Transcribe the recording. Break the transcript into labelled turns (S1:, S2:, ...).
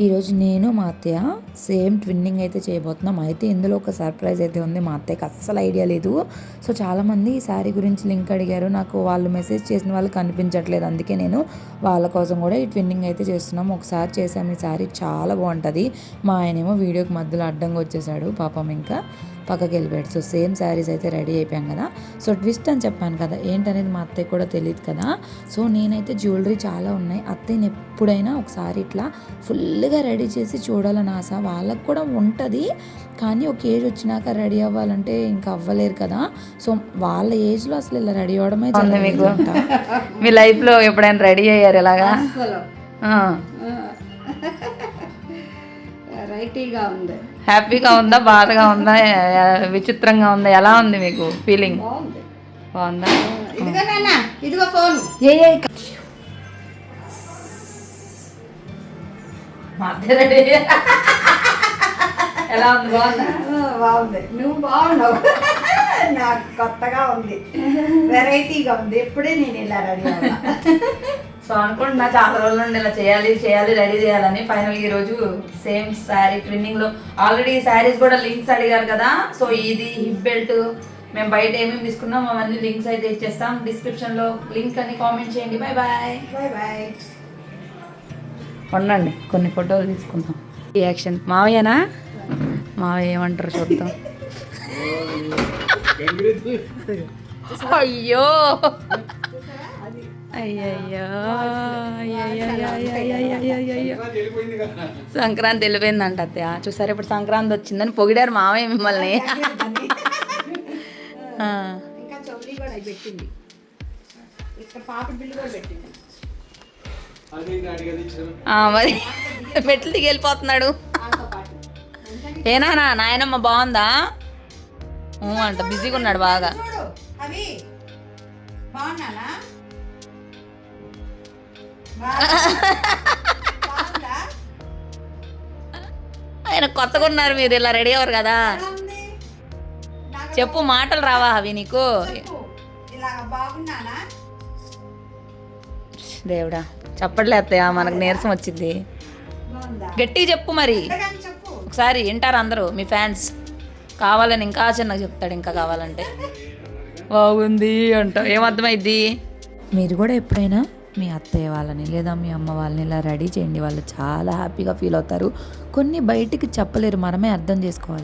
S1: ఈరోజు నేను మా అత్తయ్య సేమ్ ట్విన్నింగ్ అయితే చేయబోతున్నాం. అయితే ఇందులో ఒక సర్ప్రైజ్ అయితే ఉంది. మా అత్తయ్యకి అస్సలు ఐడియా లేదు. సో చాలామంది ఈ శారీ గురించి లింక్ అడిగారు. నాకు వాళ్ళు మెసేజ్ చేసిన వాళ్ళు కనిపించట్లేదు. అందుకే నేను వాళ్ళ కోసం కూడా ఈ ట్విన్నింగ్ అయితే చేస్తున్నాం. ఒకసారి చేసాము. ఈ శారీ చాలా బాగుంటుంది. మా ఆయనేమో వీడియోకి మధ్యలో అడ్డంగా వచ్చేసాడు. పాపం ఇంకా పక్కకి వెళ్ళిపోయాడు. సో సేమ్ శారీస్ అయితే రెడీ అయిపోయాం కదా. సో ట్విస్ట్ అని చెప్పాను కదా, ఏంటనేది మా అత్తయ్య కూడా తెలియదు కదా. సో నేనైతే జ్యువెలరీ చాలా ఉన్నాయి. అత్తయ్యని ఎప్పుడైనా ఒకసారి ఇట్లా ఫుల్గా రెడీ చేసి చూడాలని ఆశ. వాళ్ళకు కూడా ఉంటుంది, కానీ ఒక ఏజ్ వచ్చినాక రెడీ అవ్వాలంటే ఇంకా అవ్వలేరు కదా. సో వాళ్ళ ఏజ్లో అసలు ఇలా రెడీ అవ్వడమే మీకు మీ లైఫ్లో ఎప్పుడైనా రెడీ అయ్యారు ఇలాగా?
S2: వెరైటీగా ఉంది.
S1: హ్యాపీగా ఉందా, బాధగా ఉందా, విచిత్రంగా ఉందా, ఎలా ఉంది మీకు ఫీలింగ్? బాగుందా?
S2: ఇదిగో ఫోన్
S1: ఎలా ఉంది? బాగుందా?
S2: బాగుంది. నువ్వు బాగున్నావు. నాకు కొత్తగా ఉంది, వెరైటీగా ఉంది. ఎప్పుడే నేను ఇలా రెడీ అవ్వాలి.
S1: సో అనుకుంటున్నా చాలా రోజుల నుండి ఇలా చేయాలి రెడీ చేయాలని. ఫైనల్ ఈరోజు సేమ్ శారీ ట్విన్నింగ్లో ఆల్రెడీ శారీస్ కూడా లింక్స్ అడిగారు కదా. సో ఇది హిప్ బెల్ట్ మేము బయట ఏమేమి తీసుకున్నాం అవన్నీ లింక్స్ అయితే ఇచ్చేస్తాం డిస్క్రిప్షన్లో. లింక్ అని కామెంట్ చేయండి. Bye bye.
S2: Bye bye.
S1: ఉండండి కొన్ని ఫోటోలు తీసుకుందాం. రియాక్షన్ మావయ్యనా? మావయ్య ఏమంటారు చూద్దాం. అయ్యో అయ్యయ్యో సంక్రాంతి వెళ్ళిపోయిందంట అత్తయ్య. చూసారు, ఇప్పుడు సంక్రాంతి వచ్చిందని పొగిడారు మావయ్య మిమ్మల్ని.
S2: ఇంకా చౌలీ కూడా పెట్టింది, ఇక్కడ పాప బిల్లు కూడా పెట్టింది.
S1: మరి మెట్లు దిగి వెళ్ళిపోతున్నాడు. ఏనా నాయనమ్మ బాగుందా అంట, బిజీగా ఉన్నాడు బాగా.
S2: అవి బాగున్నానా?
S1: ఆయన కొత్తగా ఉన్నారు, మీరు ఇలా రెడీ అవ్వరు కదా. చెప్పు, మాటలు రావా అవి నీకు? దేవుడా చెప్పట్లే అత్తయ్య, మనకు నీరసం వచ్చింది. గట్టిగా చెప్పు మరి, ఒకసారి వింటారు అందరూ మీ ఫ్యాన్స్. కావాలని ఇంకా చిన్నగా చెప్తాడు, ఇంకా కావాలంటే. బాగుంది అంట, ఏమర్థమైద్ది? మీరు కూడా ఎప్పుడైనా మీ అత్తయ్య వాళ్ళని లేదా మీ అమ్మ వాళ్ళని ఇలా రెడీ చేయండి. వాళ్ళు చాలా హ్యాపీగా ఫీల్ అవుతారు. కొన్ని బయటికి చెప్పలేరు, మనమే అర్థం చేసుకోవాలి.